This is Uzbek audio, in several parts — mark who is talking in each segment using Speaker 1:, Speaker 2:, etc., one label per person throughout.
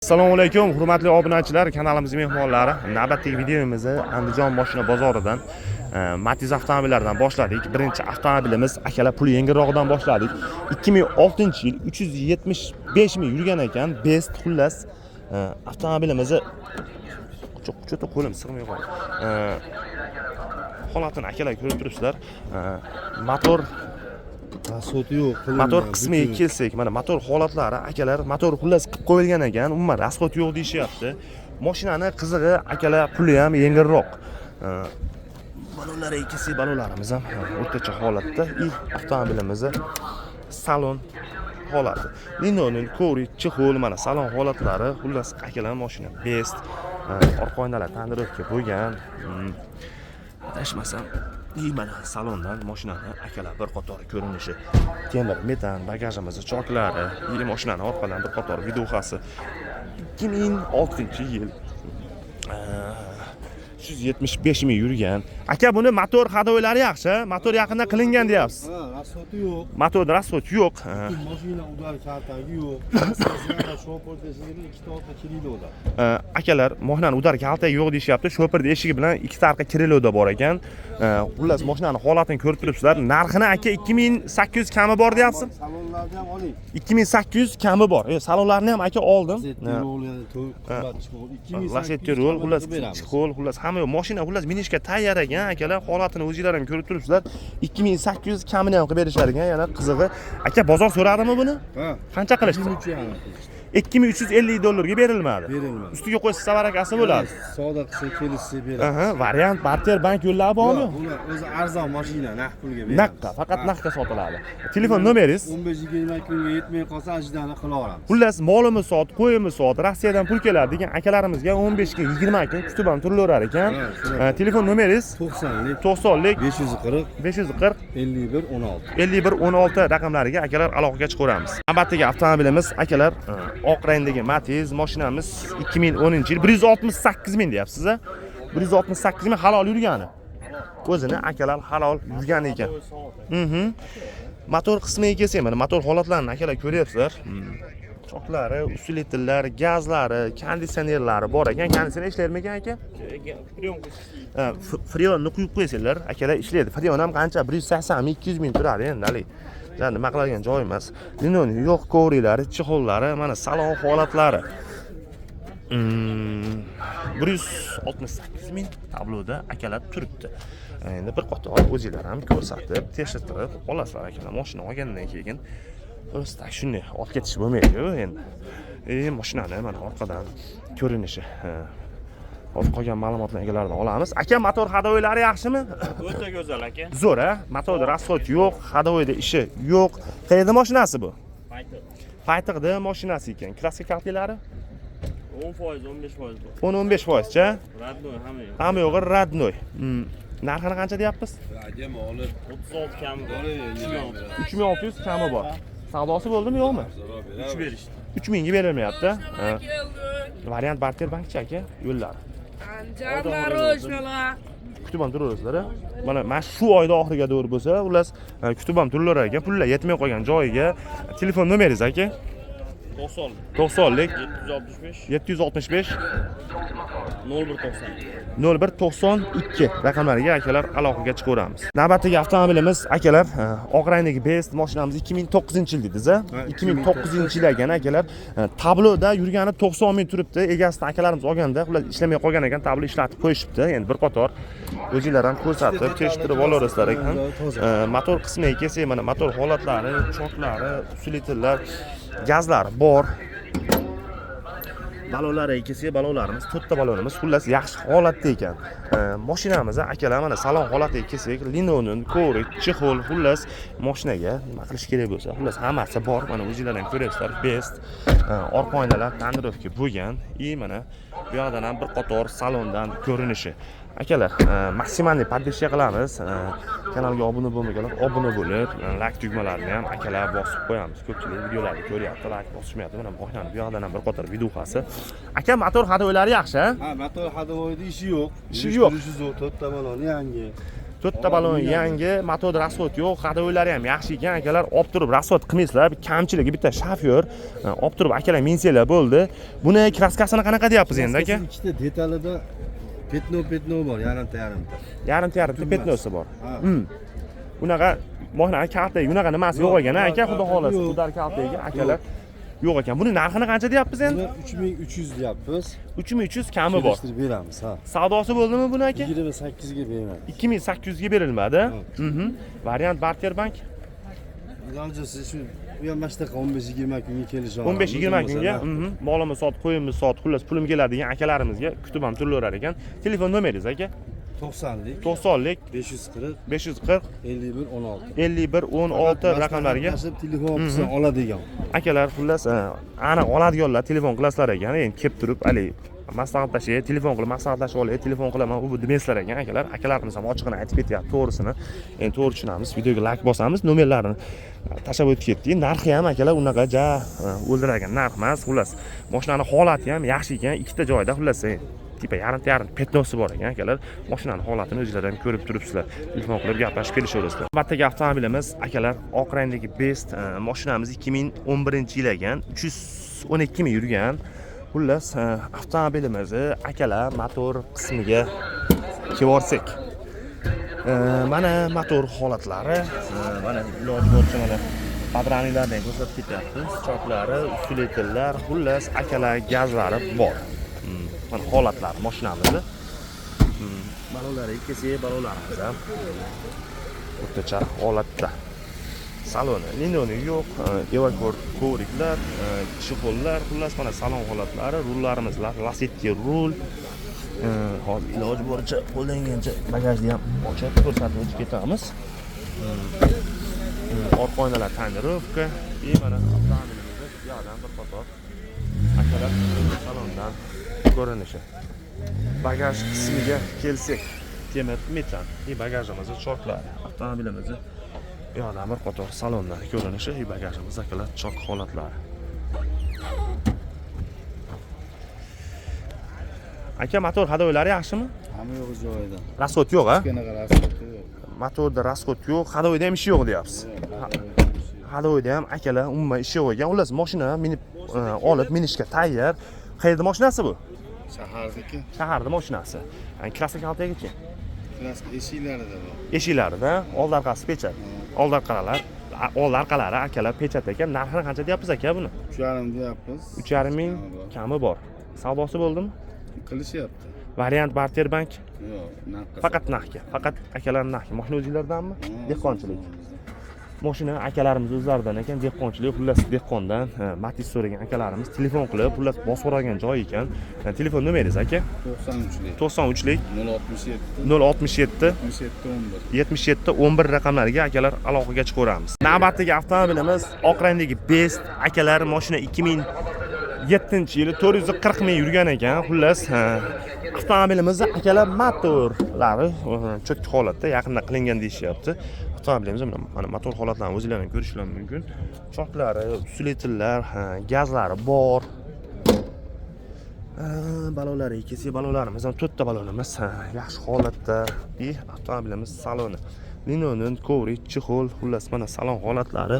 Speaker 1: Assalomu alaykum, hurmatli obunachilar, kanalimizning mehmonlari. Navbatdagi videomizni Andijon moshina bozoridan Matiz avtomobillaridan boshladik. Birinchi avtomobilimiz akalar pul yengilroqdan boshladik. 2006-yil 375 ming yurgan ekan. Best xullas avtomobilimizni cho'ta qo'lim sig'may qoldi. Holatini akalar ko'rib turibsizlar. Motor
Speaker 2: Rasxoti yo'q.
Speaker 1: Motor qismiga kelsak, mana motor holatlari akalar motor xullas qilib qo'yilgan ekan, umuman rasxot yo'q deyishyapti. Mashinani qizig'i akalar puli ham yengilroq. Balonlar ikkisi balonlarimiz ham o'rtacha holatda. Avtomobilimizni salon holati. Linoleum, ko'rik, chexol, mana salon holatlari, xullas akalar mashina best. Orqa oynalar tonirovka bo'lgan. Adashmasam mana salondan mashinani akalar bir qator ko'rinishi temir metan bagajimizni choklari mashinani orqadan bir qator videoxasi 2006-yil 375 ming yurgan. Aka, buni motor hadoylari yaxshi, motor yaqinda qilingan deyapsiz.
Speaker 2: Ha, rasxoti yo'q.
Speaker 1: Motorda rasxot yo'q.
Speaker 2: Mashina udar kartagi yo'q. Sho'pordasiga ikkita orqa kirilovda.
Speaker 1: Akalar, mashinani udar kaltagi yo'q deyishyapti. Sho'pirda eshigi bilan ikkita orqa kirilovda bor ekan. Xullas mashinani holatini ko'rib turibsizlar. Narxini aka 2800 kami bor deyapsiz.
Speaker 2: Salonlarni ham oling.
Speaker 1: 2800 kami bor. Salonlarni ham aka oldim. Lasetti-rol, xullas chexol, xullas hamma yo'q. Mashina xullas minishga tayyor ekan, akalar. Holatini o'zingizlar ham ko'rib turibsizlar. 2800 kamini ham qilib berishar ekan, yana qizig'i. Aka, bozor so'radimi buni?
Speaker 2: Ha.
Speaker 1: Qancha qilishdi? 2350 dollarga berilmadi.
Speaker 2: Berilmadi.
Speaker 1: Ustiga qo'ysa savarakasi bo'ladi.
Speaker 2: Savdo qilsa kelishsa beradi.
Speaker 1: Variant barter bank yo'llari bormi?
Speaker 2: Ular o'zi arzon mashina, naqd pulga beradi.
Speaker 1: Naqqa, faqat naqdga sotiladi. Telefon nomeringiz?
Speaker 2: 15-20 kunga yetmay qolsa ajdani qila olamiz.
Speaker 1: Xullas, molimiz sot, qo'yimiz sot, Rossiyadan pul keladi degan akalarimizga 15 ga 20 kun kutib ham turilaverar ekan. Telefon nomeringiz? 90lik
Speaker 2: 540
Speaker 1: 540
Speaker 2: 51 16.
Speaker 1: 5116 raqamlariga akalar aloqaga chiqaramiz. Navbatdagi avtomobilimiz akalar oq rangdagi Matiz mashinamiz 2010-yil 168 ming deyapsiz a? 168 ming halol yurgani. O'zini akalar halol yurgan ekan. Motor qismiga kelsak, mana motor holatlarini akalar ko'ryapsizlar. Choklari, usuletillar, gazlari, konditsionerlari bor ekan. Konditsioner ishlayapmi aka? Freonni quyib qo'ysanglar, akalar ishlaydi. Freon ham qancha? 180 ming, 200 ming turadi endi. Nima qiladigan joy emas. Linoleum yo'q, ko'riklari, chexollari, mana salon holatlari. 168 ming tabloda akalar turibdi. Endi bir qator o'zingizlar ham ko'rsatib, tekshirtirib olasizlar akalar. Mashina olgandan keyin просто shunday olib ketish bo'lmaydi-ku endi. Mashinani mana orqadan ko'rinishi. Hozir qolgan ma'lumotlarni egalaridan olamiz. Aka, motor hadoylari yaxshimi?
Speaker 3: O'ta go'zal aka.
Speaker 1: Zo'r, a? Motorda rasxot yo'q, hadoyda ishi yo'q. Qayerda mashinasi bu? Faytiqda mashinasi ekan. Klassik kartilari
Speaker 3: 10%, 15% bor.
Speaker 1: 10-15%cha?
Speaker 3: Radnoy hamma yo'q.
Speaker 1: Hamma yo'g'i radnoy. Narxini qancha deyapsiz?
Speaker 3: 36 kam bor.
Speaker 1: 3600 kami bor. Savdosi bo'ldimi, yo'qmi?
Speaker 3: 3 berishdi.
Speaker 1: 3000 ga berilmayapti. Variant barter bankchi aka, yo'llar. Kutib ham turaverasizlar. Mana shu oyda oxiriga to'g'ri bo'lsa, xullas kutib ham turaverar ekan. Pullar yetmay qolgan joyiga. Telefon nomeringiz aka? 90lik 765 0192 raqamlariga akalar aloqaga chiqaramiz. Navbatdagi avtomobilimiz akalar oq rangdagi Best mashinamiz 2009-yil dedingiz-a? 2009-yil ekan akalar. Tabloda yurgani 90 ming turibdi. Egasidan akalarimiz olganda, xullas ishlamay qolgan ekan, tablo ishlatib qo'yishibdi. Endi bir qator o'zingizlar ham ko'rsatib, tekshirib olasizlar ekan. Motor qismiga kelsak, mana motor holatlari, choklari, usuletillar, gazlari bor. Balonlariga kelsak, balonlarimiz, to'rtta balonimiz xullas yaxshi holatda ekan. Mashinamiz akalar mana salon holatiga kelsak, linoleum, ko'rik, chexol, xullas mashinaga nima qilish kerak bo'lsa, xullas hammasi bor. Mana o'zingizlar ham ko'ryapsizlar, best. Orqa oynalar tonirovka bo'lgan. Mana bu yoqdan ham bir qator salondan ko'rinishi. Akalar, maksimalni podpishka qilamiz. Kanalga obuna bo'lmaganlar obuna bo'lib, like tugmalarini ham akalar bosib qo'yamiz. Ko'pchilik videolarni ko'ryapti, like bosishmayapti. Mana mashinani bu yoqdan ham bir qator videoxasi. Aka, motor hadoylari yaxshi, a?
Speaker 2: Ha, motor hadoyda ishi yo'q.
Speaker 1: Ishi yo'q.
Speaker 2: To'rtta balon yangi.
Speaker 1: to'rtta balon yangi, motor rasxod yo'q, hadovoylari ham yaxshi ekan akalar. Olib turib rasxod qilmaysizlar. Kamchiligi bitta shofyor olib turib akalar mensanglar bo'ldi. Buni kraskasini qanaqa deyapsiz endi aka?
Speaker 2: Ikkita detalida petno bor, yarimta.
Speaker 1: Yarimta petnosi bor. Unaqa mo'hna kaltagi, unaqa nimasi yo'q ekan aka, xudo xolasa. Xudar kaltagi akalar yo'q ekan. Buni narxini qancha deyapsiz endi?
Speaker 2: 3300 deyapmiz.
Speaker 1: 3300 kami bor.
Speaker 2: Kelishtirib beramiz, ha.
Speaker 1: Savdosi bo'ldimi buni aka?
Speaker 2: 28 ga beramiz.
Speaker 1: 2800 ga berilmadi. Variant barter bank.
Speaker 2: Iloji shu u ham mana shunaqa 15-20 kunga kelishi
Speaker 1: 15-20 kunga, molimiz sot, qo'yimiz sot, xullas pulim keladigan akalarimizga kutib ham turilarar ekan. Telefon nomeringiz aka? 90lik 540 5116 raqamlariga
Speaker 2: telefon qilsa oladigan.
Speaker 1: Akalar xullas aniq oladiganlar telefon qilasizlar ekan. Endi kelib turib, ali maslahatlashib, telefon qilib maslahatlashib olay, telefon qilaman, u bu demasizlar ekan akalar. Akalarimiz ham ochiqini aytib ketyapti, to'g'risini. Endi to'g'ri tushunamiz. Videoga like bosamiz, nomerlarini tashlab o'tib ketdik. Narxi ham akalar unaqa o'ldiradigan narx emas. Xullas, mashinani holati ham yaxshi ekan. Ikkita joyda xullas tipa yarim petnosi bor ekan akalar. Mashinaning holatini o'zingizlar ham ko'rib turibsizlar. Telefon qilib gaplashib kelishaverasizlar. Navbatdagi avtomobilimiz akalar oq rangdagi Best. Mashinamiz 2011-yil ekan. 312 ming yurgan. Xullas, avtomobilimiz akalar motor qismiga kelsak. Mana motor holatlari, mana iloji boricha mana padranilardan ko'rsatib ketyapti. Choklari, ustiletillar, xullas akalar gazlari bor. Mana holatlar mashinamizni. Balonlari kelsak, balonlarimiz ham o'rtacha holatda. Saloni linoni yo'q, evakor ko'riklar, chexollar, xullas mana salon holatlari, rullarimiz lasetti rul. Hozir iloji boricha qo'llangancha bagajni ham ochib ko'rsatib o'tib ketamiz. Orqa oynalar tonirovka, mana avtomobilimizni yoqdan bir qator akalar salondan ko'rinishi. Bagaj qismiga kelsak, temir metan. Bagajimizni choklari, avtomobilimizni yoqdan bir qator salondan ko'rinishi, bagajimiz akalar chok holatlari. Aka, motor hadovoylari yaxshimi?
Speaker 2: Hamma yo'q joyida.
Speaker 1: Rasxod yo'q, ha?
Speaker 2: Qanaqa rasxod yo'q.
Speaker 1: Motorda rasxod yo'q, hadovoyda ham ish yo'q deyapsiz. Hadovoyda ham akalar umuman ish yo'q ekan. Xullas, mashina minib olib minishga tayyor. Qayerda mashinasi bu?
Speaker 2: Shahardagi.
Speaker 1: Shaharda mashinasi. Kraska kaltagichi.
Speaker 2: Kraska eshiklarida bor.
Speaker 1: Eshiklarida, old orqasi pechat. Old orqalari akalar pechat ekan. Narxini qancha deyapsiz aka buni?
Speaker 2: 3,5 deyapmiz.
Speaker 1: 3,5 ming kami bor. Savdosi bo'ldimi?
Speaker 2: Qilishyapti.
Speaker 1: Variant barter bank?
Speaker 2: Yo'q, narxga.
Speaker 1: Faqat narxga. Faqat akalar narxga. Mashina o'zingizlardanmi? Dehqonchilik. Mashina akalarimiz o'zlaridan ekan, dehqonchilik, xullas dehqondan Matiz so'ragan akalarimiz telefon qilib, xullas bosib so'ragan joy ekan. Telefon nomeringiz aka? 93lik 067 77 11 raqamlariga akalar aloqaga chiqaveramiz. Navbatdagi avtomobilimiz oq rangdagi Best. Akalar mashina 2007-yili 440 ming yurgan ekan. Xullas, avtomobilimiz akalar motorlari cho'kki holatda, yaqinda qilingan deyishyapti. Avtomobilimiz mana motor holatlarini o'zingizlar ham ko'rishingiz mumkin. Choklari, ustiletillar, gazlari bor. Balonlari kelsak, balonlarimiz ham 4 ta balonimiz yaxshi holatda. Avtomobilimiz saloni linonin, kovrik, chexol, xullas mana salon holatlari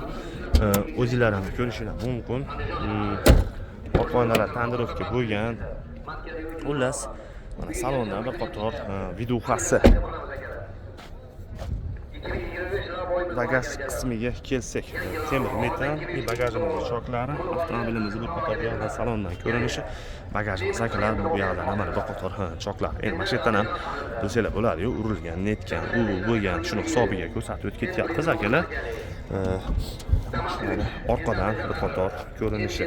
Speaker 1: o'zingizlar ham ko'rishingiz mumkin. Orqa oynalar tonirovka bo'lgan. Xullas, mana salondan bir qator videoxasi. Bagaj qismiga kelsak, temir metan, bagajimiz choklari, avtomobilimiz bir qator yo'ldan salondan ko'rinishi, bagajimiz akalar bu yoqdan mana bir qator choklar. Endi mana shu yerdan ham bilsanglar bo'ladi-yu, urilgan, netgan, u bo'lgan, shuni hisobiga ko'rsatib o'tib ketyapmiz akalar. Mana orqadan bir qator ko'rinishi.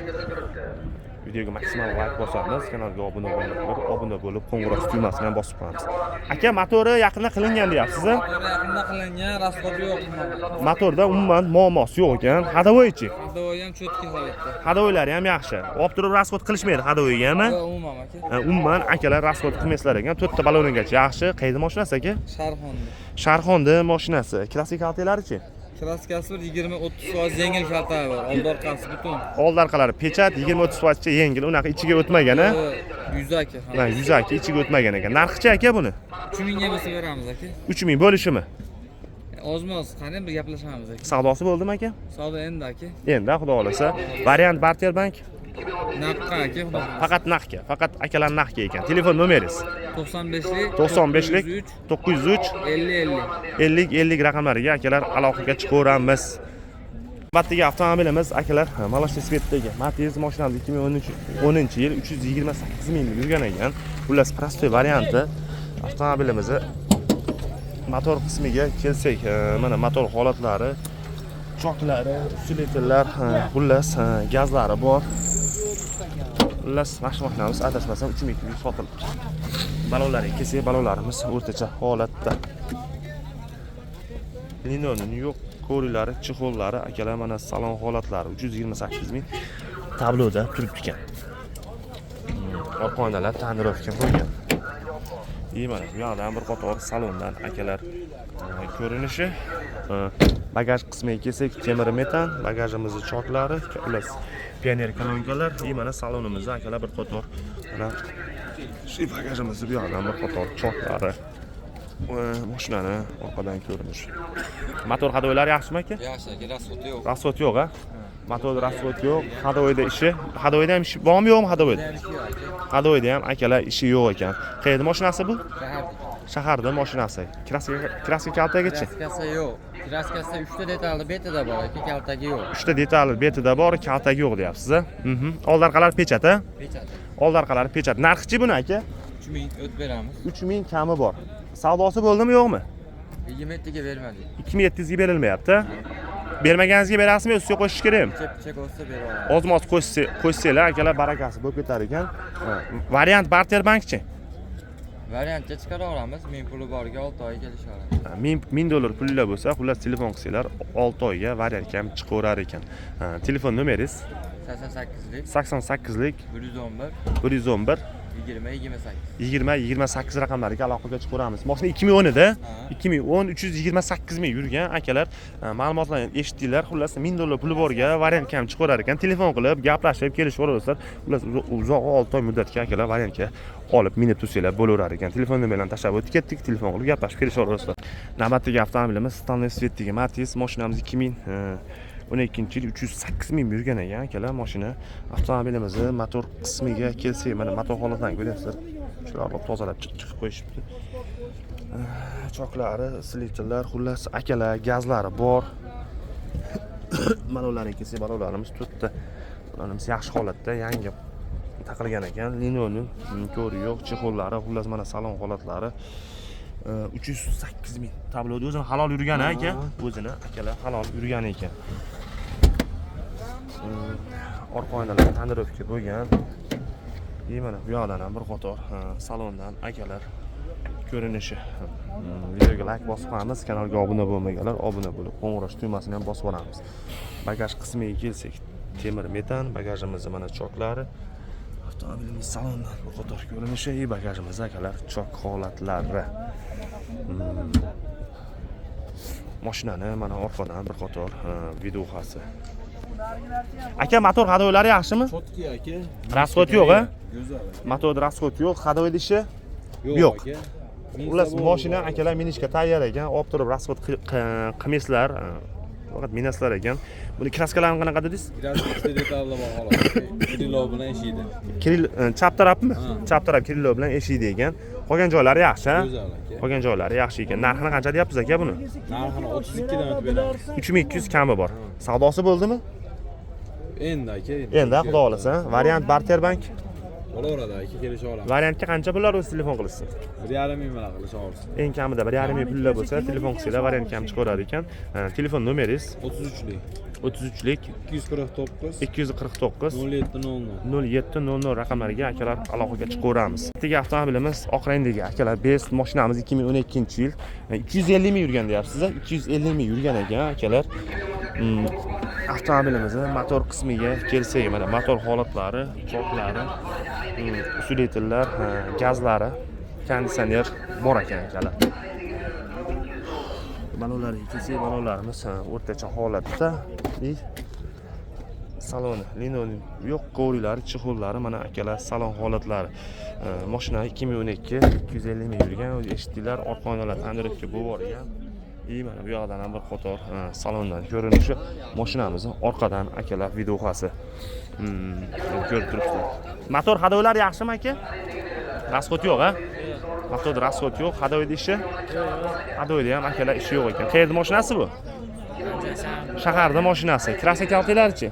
Speaker 1: Videoga maksimal like bosamiz, kanalga obuna bo'lib, qo'ng'iroq tugmasini ham bosib qo'yamiz. Aka, motori yaqinda qilingan deyapsiz.
Speaker 4: Yaqinda qilingan, rasxod yo'q.
Speaker 1: Motorda umuman muammosi yo'q ekan. Hadovoychi.
Speaker 4: Hadovoy ham cho'tki holatda.
Speaker 1: Hadovoylari ham yaxshi. Olib turib rasxod qilishmaydi hadovoygami?
Speaker 4: Yo'q, umuman aka.
Speaker 1: Umuman akalar rasxod qilmaysizlar ekan. 4 ta balonigacha yaxshi. Qayerda mashinasi aka?
Speaker 4: Sharxonda.
Speaker 1: Sharxonda mashinasi. Klassik altelarichi?
Speaker 4: Kraskasi bir 20-30% yengil kaltagi bor. Old orqasi butun.
Speaker 1: Old orqalari pechat, 20-30%gacha yengil, unaqa ichiga o'tmagan a.
Speaker 4: Yuzaki.
Speaker 1: Ha, 100 aka ichiga o'tmagan ekan. Narxi-chi aka buni?
Speaker 4: 3000 ga bo'lsa beramiz aka.
Speaker 1: 3000 bo'lishimi?
Speaker 4: Ozmoz, qani bir gaplashamiz aka.
Speaker 1: Savdosi bo'ldimi aka?
Speaker 4: Savdo endi aka.
Speaker 1: Endi xudo xolasa, variant barter bank
Speaker 4: Naqqa aka.
Speaker 1: faqat naqdga, faqat akalar naqdga ekan. Telefon nomeringiz
Speaker 4: 95lik
Speaker 1: 95lik 903
Speaker 4: 50
Speaker 1: 50 raqamlariga akalar aloqaga chiqaveramiz. Navbatdagi avtomobilimiz akalar Maloshniy Svetdagi Matiz mashinamiz 2010-yil 328 ming yurgan ekan. Xullas prostoy varianti avtomobilimizni motor qismiga kelsak, mana motor holatlari, choklari, ustiletillar, xullas gazlari bor. Xullas mashinamiz adashmasam 3200 sotilibdi. Balonlariga kelsak, balonlarimiz o'rtacha holatda. Linoni yo'q, ko'rilari, chexollari, akalar mana salon holatlari 328 ming tabloda turibdi ekan. Orqa oynalar tonirovka bo'lgan. Mana bu yoqdan bir qator salondan akalar ko'rinishi. Bagaj qismiga kelsak, temir metan, bagajimizni choklari, xullas pioner kolonkalar, mana salonimizda akalar bir qator mana shu bagajimizni bu yoqdan bir qator choklari. Mashinani orqadan ko'rinishi. Motor hadoylari yaxshimi aka?
Speaker 4: Yaxshi aka, rasvot yo'q.
Speaker 1: Rasvot yo'q a? Motor rasvot yo'q. Hadoyda ishi, hadoyda ham ishi bormi yo'qmi hadoyda? Hadoyda ham akalar ishi yo'q ekan. Qayerda mashinasi bu? Shaharda mashinasi. Kraska kaltagichi?
Speaker 4: Kraskasi yo'q. Kraskasi 3 ta detalli betida bor aka, kaltagi yo'q.
Speaker 1: 3 ta detalli betida bor, kaltagi yo'q deyapsiz a? Old orqalar pechat a?
Speaker 4: Pechat.
Speaker 1: Old orqalari pechat. Narxi-chi buni aka?
Speaker 4: 3000 o'tib beramiz.
Speaker 1: 3000 kami bor. Savdosi bo'ldimi yo'qmi?
Speaker 4: 27 ga bermadik.
Speaker 1: 2700 ga berilmayapti. Bermaganingizga berasizmi, ustiga qo'shish kerakmi?
Speaker 4: Chek olsa berib olamiz.
Speaker 1: Ozmoz qo'shsanglar, akalar barakasi bo'lib ketar ekan. Variant barter bankchi.
Speaker 4: Variantga chiqara olamiz. Men puli boriga 6 oy kelisha olamiz.
Speaker 1: $1000 pullar bo'lsa, xullas telefon qilsanglar 6 oyga variantga ham chiqaverar ekan. Telefon nomeringiz
Speaker 4: 88lik
Speaker 1: 88lik
Speaker 4: 111
Speaker 1: 111
Speaker 4: 20-28
Speaker 1: raqamlariga aloqaga chiqaveramiz. Mashina 2010 ida 2010 328 ming yurgan akalar ma'lumotlarni eshitdinglar. Xullas $1000 puli borga variantga ham chiqaverar ekan. Telefon qilib gaplashib kelishaverasizlar. Xullas uzoq 6 oy muddatga akalar variantga olib minib tursanglar bo'laverar ekan. Telefon nomerlarini tashlab o'tib ketdik. Telefon qilib gaplashib kelishaverasizlar. Navbatdagi avtomobilimiz Stanley Svetdagi Matiz mashinamiz 2012-yil 308 ming yurgan ekan akalar mashina. Avtomobilimizni motor qismiga kelsak, mana motor holatidan ko'ryapsizlar. Shularni tozalab chiqib qo'yishibdi. Choklari, slitlar, xullas akalar, gazlari bor. Mana ularga kelsak, balonlarimiz 4 ta. Ularimiz yaxshi holatda, yangi taqilgan ekan. Linoning ko'ri yo'q, chexollari, xullas mana salon holatlari. 308 ming. Tabloda o'zini halol yurgan aka, o'zini akalar halol yurgan ekan. Orqa oynalar tonirovka bo'lgan. Mana bu yoqdan ham bir qator salondan akalar ko'rinishi. Videoga like bosib qo'yamiz, kanalga obuna bo'lmaganlar obuna bo'lib, qo'ng'iroq tugmasini ham bosib olamiz. Bagaj qismiga kelsak, temir metan, bagajimizda mana choklari. Avtomobilimiz salondan bir qator ko'rinishi, bagajimiz akalar chok holatlari. Mashinani mana orqadan bir qator videosi. Aka, motor hadoylari yaxshimi?
Speaker 2: Chotki aka.
Speaker 1: Rasvot yo'q a?
Speaker 2: Go'zal.
Speaker 1: Motorda rasvot yo'q, hadoy ishi yo'q. Xullas mashina akalar minishga tayyor ekan, olib turib rasvot qilmaysizlar, faqat minasizlar ekan. Buni kraskalarini qanaqa dedingiz?
Speaker 2: Kraska detalli bor xolos. Kirillov bilan eshiydi.
Speaker 1: Chap tarafmi? Chap taraf kirillov bilan eshiydi ekan. Qolgan joylari yaxshi, ha?
Speaker 2: Go'zal aka.
Speaker 1: Qolgan joylari yaxshi ekan. Narxini qancha deyapsiz aka buni?
Speaker 2: Narxini 32 dan o'tib beramiz.
Speaker 1: 3200 kami bor. Savdosi bo'ldimi?
Speaker 2: Endi aka.
Speaker 1: Endi xudo xolasa, variant barter bank.
Speaker 2: Bo'laveradi aka, kelisha olamiz.
Speaker 1: Variantga qancha pullar o'zi telefon qilasiz?
Speaker 2: 1,5 ming mana qilisha olamiz.
Speaker 1: Eng kamida 1,5 ming pullar bo'lsa, telefon qilsanglar variantga ham chiqaverar ekan. Telefon nomeringiz
Speaker 2: 33lik
Speaker 1: 33lik
Speaker 2: 249
Speaker 1: 249
Speaker 2: 0700
Speaker 1: 0700 raqamlariga akalar aloqaga chiqaveramiz. Bitta avtomobilimiz oq rangdagi akalar Best mashinamiz 2012-yil 250 ming yurgan deyapsiz, 250 ming yurgan ekan akalar. Avtomobilimizni motor qismiga kelsak, mana motor holatlari, choklari, ustiletillar, gazlari, konditsioner bor ekan akalar. balonlarga kelsak, balonlarimiz o'rtacha holatda. Saloni linoleum yo'q, kovrilari, chexollari mana akalar salon holatlari. Mashina 2012 250 ming yurgan, o'zi eshitdinglar, orqa oynalar tandirovka bo'lib borgan. Mana bu yoqdan ham bir qator salondan ko'rinishi, mashinamizning orqadan akalar videosi. Ko'rib turibsizlar. Motor hadoylari yaxshimi aka? Rasxod yo'q, ha? Motorda rasxod yo'q, hadoyda ishi? Hadoyda ham akalar ishi yo'q ekan. Qayerda mashinasi bu? Shaharda mashinasi. Krasokaltilarichi?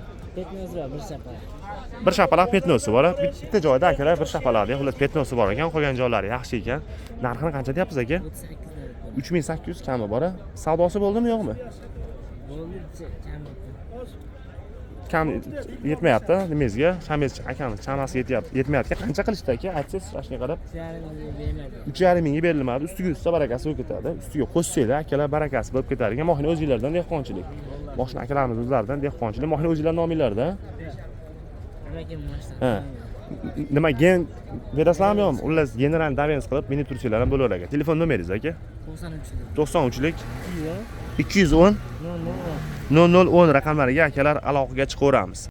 Speaker 1: Bir shapalaq petnosi bor. Bitta joyda akalar bir shapalaqda, xullas petnosi bor ekan, qolgan joylari yaxshi ekan. Narxini qancha deyapsiz aka? 3800 kami bor. Savdosi bo'ldimi, yo'qmi? Kam yetmayapti nimangizga? Shamez akamiz chamasi yetmayapti. Qancha qilishdi aka? Aytsangiz, shashga qarab. 3,5 mingga berilmadi. Ustiga usta barakasi bo'lib ketadi. Ustiga qo'shsanglar akalar barakasi bo'lib ketar ekan. Mashina o'zingizlardan dehqonchilik. Mashina akalarimiz o'zlaridan dehqonchilik. Mashina o'zingizlar nominglarda. Ha. Nima gen berasizlarmi yo'qmi? Ular general davens qilib meni tursanglar ham bo'lar ekan. Telefon nomeringiz aka? 93lik 210 0010 raqamlariga akalar aloqaga chiqaveramiz.